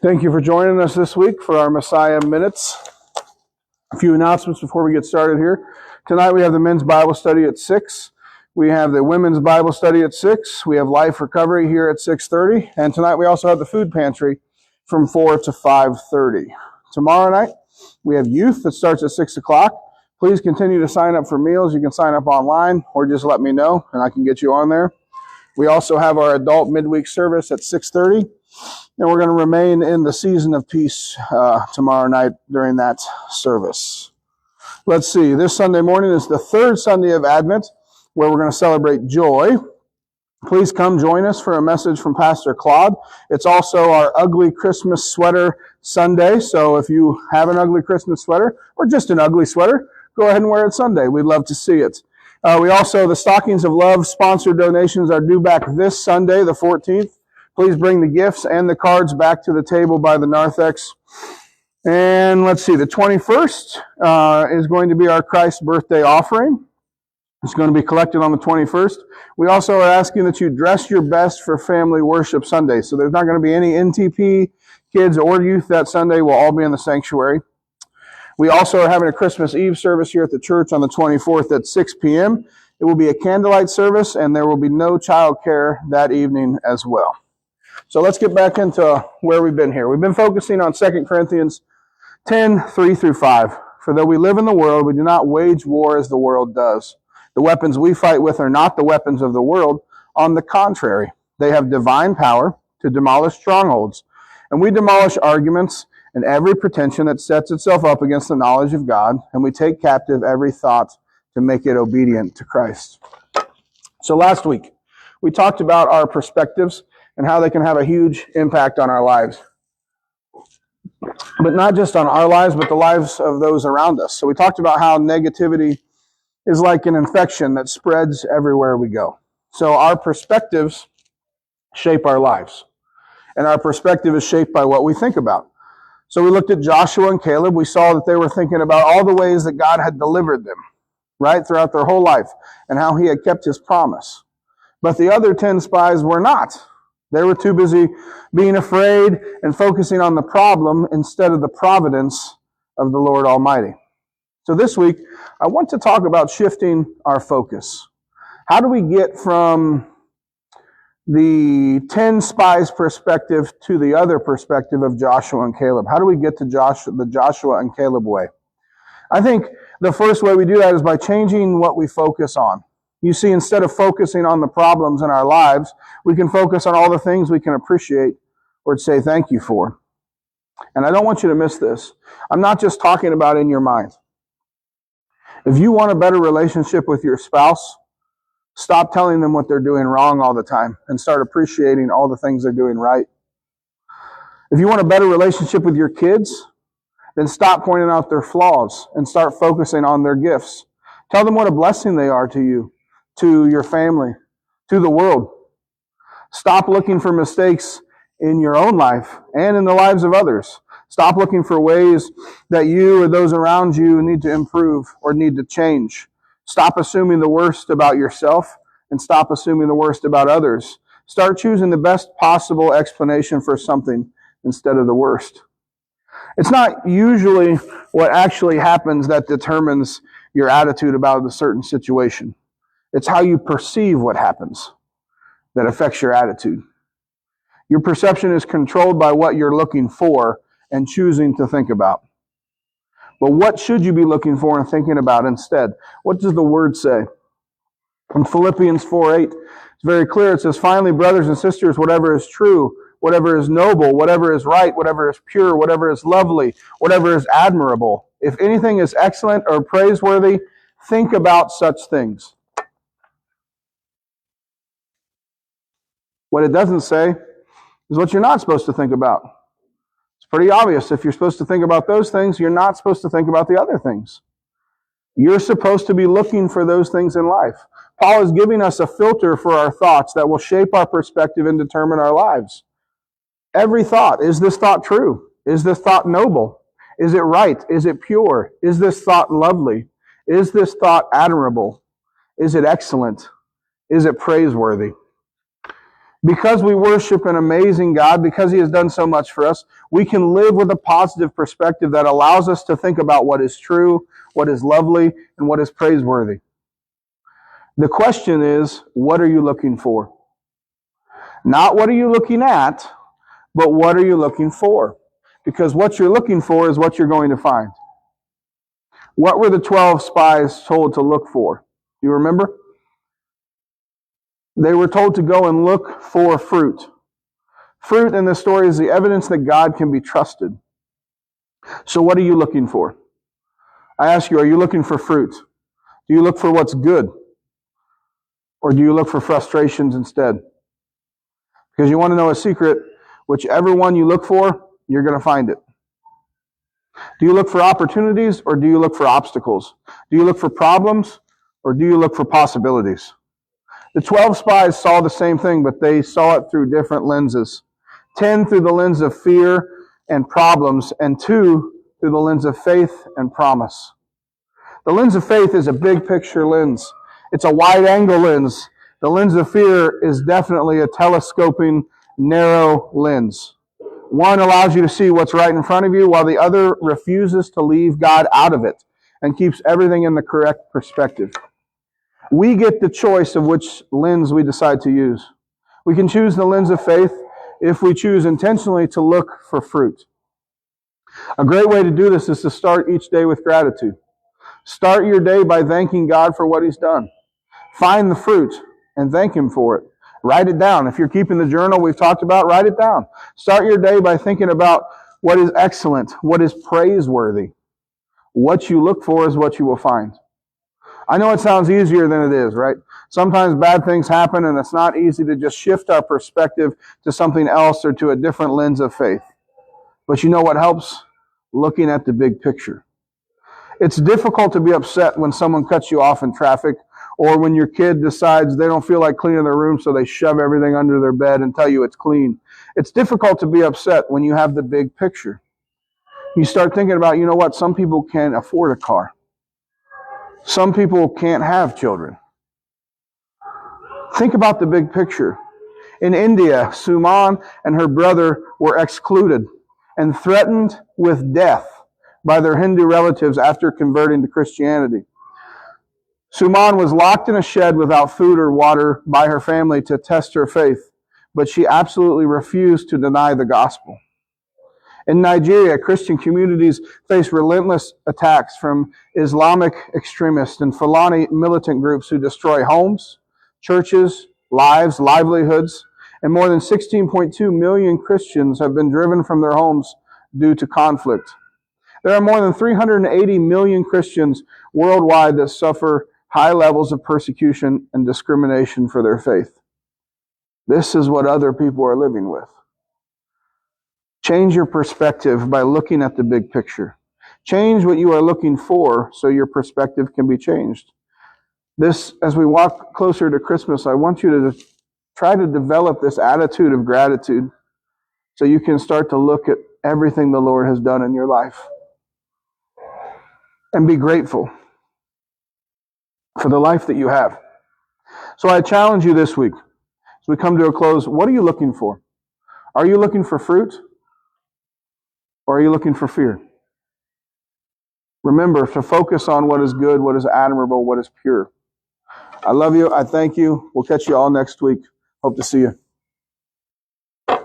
Thank you for joining us this week for our Messiah Minutes. A few announcements before we get started here. Tonight we have the men's Bible study at 6. We have the women's Bible study at 6. We have Life Recovery here at 6:30. And tonight we also have the food pantry from 4 to 5:30. Tomorrow night we have youth that starts at 6 o'clock. Please continue to sign up for meals. You can sign up online or just let me know and I can get you on there. We also have our adult midweek service at 6:30. And we're going to remain in the season of peace tomorrow night during that service. Let's see. This Sunday morning is the third Sunday of Advent, where we're going to celebrate joy. Please come join us for a message from Pastor Claude. It's also our Ugly Christmas Sweater Sunday. So if you have an ugly Christmas sweater or just an ugly sweater, go ahead and wear it Sunday. We'd love to see it. The Stockings of Love sponsored donations are due back this Sunday, the 14th. Please bring the gifts and the cards back to the table by the narthex. And let's see, the 21st is going to be our Christ birthday offering. It's going to be collected on the 21st. We also are asking that you dress your best for Family Worship Sunday. So there's not going to be any NTP kids or youth that Sunday. We'll all be in the sanctuary. We also are having a Christmas Eve service here at the church on the 24th at 6 p.m. It will be a candlelight service, and there will be no child care that evening as well. So let's get back into where we've been here. We've been focusing on 2 Corinthians 10, 3 through 5. For though we live in the world, we do not wage war as the world does. The weapons we fight with are not the weapons of the world. On the contrary, they have divine power to demolish strongholds. And we demolish arguments and every pretension that sets itself up against the knowledge of God. And we take captive every thought to make it obedient to Christ. So last week, we talked about our perspectives and how they can have a huge impact on our lives. But not just on our lives, but the lives of those around us. So we talked about how negativity is like an infection that spreads everywhere we go. So our perspectives shape our lives. And our perspective is shaped by what we think about. So we looked at Joshua and Caleb. We saw that they were thinking about all the ways that God had delivered them, right, throughout their whole life, and how he had kept his promise. But the other 10 spies were not. They were too busy being afraid and focusing on the problem instead of the providence of the Lord Almighty. So this week, I want to talk about shifting our focus. How do we get from the 10 spies' perspective to the other perspective of Joshua and Caleb? How do we get to the Joshua and Caleb way? I think the first way we do that is by changing what we focus on. You see, instead of focusing on the problems in our lives, we can focus on all the things we can appreciate or say thank you for. And I don't want you to miss this. I'm not just talking about in your mind. If you want a better relationship with your spouse, stop telling them what they're doing wrong all the time and start appreciating all the things they're doing right. If you want a better relationship with your kids, then stop pointing out their flaws and start focusing on their gifts. Tell them what a blessing they are to you, to your family, to the world. Stop looking for mistakes in your own life and in the lives of others. Stop looking for ways that you or those around you need to improve or need to change. Stop assuming the worst about yourself and stop assuming the worst about others. Start choosing the best possible explanation for something instead of the worst. It's not usually what actually happens that determines your attitude about a certain situation. It's how you perceive what happens that affects your attitude. Your perception is controlled by what you're looking for and choosing to think about. But what should you be looking for and thinking about instead? What does the Word say? In Philippians 4:8, it's very clear. It says, finally, brothers and sisters, whatever is true, whatever is noble, whatever is right, whatever is pure, whatever is lovely, whatever is admirable, if anything is excellent or praiseworthy, think about such things. What it doesn't say is what you're not supposed to think about. It's pretty obvious. If you're supposed to think about those things, you're not supposed to think about the other things. You're supposed to be looking for those things in life. Paul is giving us a filter for our thoughts that will shape our perspective and determine our lives. Every thought. Is this thought true? Is this thought noble? Is it right? Is it pure? Is this thought lovely? Is this thought admirable? Is it excellent? Is it praiseworthy? Because we worship an amazing God, because He has done so much for us, we can live with a positive perspective that allows us to think about what is true, what is lovely, and what is praiseworthy. The question is, what are you looking for? Not what are you looking at, but what are you looking for? Because what you're looking for is what you're going to find. What were the 12 spies told to look for? You remember? They were told to go and look for fruit. Fruit in this story is the evidence that God can be trusted. So what are you looking for? I ask you, are you looking for fruit? Do you look for what's good? Or do you look for frustrations instead? Because you want to know a secret, whichever one you look for, you're going to find it. Do you look for opportunities or do you look for obstacles? Do you look for problems or do you look for possibilities? The 12 spies saw the same thing, but they saw it through different lenses. 10 through the lens of fear and problems, and 2 through the lens of faith and promise. The lens of faith is a big picture lens. It's a wide angle lens. The lens of fear is definitely a telescoping, narrow lens. One allows you to see what's right in front of you, while the other refuses to leave God out of it and keeps everything in the correct perspective. We get the choice of which lens we decide to use. We can choose the lens of faith if we choose intentionally to look for fruit. A great way to do this is to start each day with gratitude. Start your day by thanking God for what He's done. Find the fruit and thank Him for it. Write it down. If you're keeping the journal we've talked about, write it down. Start your day by thinking about what is excellent, what is praiseworthy. What you look for is what you will find. I know it sounds easier than it is, right? Sometimes bad things happen and it's not easy to just shift our perspective to something else or to a different lens of faith. But you know what helps? Looking at the big picture. It's difficult to be upset when someone cuts you off in traffic, or when your kid decides they don't feel like cleaning their room, so they shove everything under their bed and tell you it's clean. It's difficult to be upset when you have the big picture. You start thinking about, you know what, some people can't afford a car. Some people can't have children. Think about the big picture. In India, Suman and her brother were excluded and threatened with death by their Hindu relatives after converting to Christianity. Suman was locked in a shed without food or water by her family to test her faith, but she absolutely refused to deny the gospel. In Nigeria, Christian communities face relentless attacks from Islamic extremists and Fulani militant groups who destroy homes, churches, lives, livelihoods, and more than 16.2 million Christians have been driven from their homes due to conflict. There are more than 380 million Christians worldwide that suffer high levels of persecution and discrimination for their faith. This is what other people are living with. Change your perspective by looking at the big picture. Change what you are looking for so your perspective can be changed. This, as we walk closer to Christmas, I want you to try to develop this attitude of gratitude so you can start to look at everything the Lord has done in your life and be grateful for the life that you have. So I challenge you this week, as we come to a close, what are you looking for? Are you looking for fruit? Or are you looking for fear? Remember to focus on what is good, what is admirable, what is pure. I love you. I thank you. We'll catch you all next week. Hope to see you.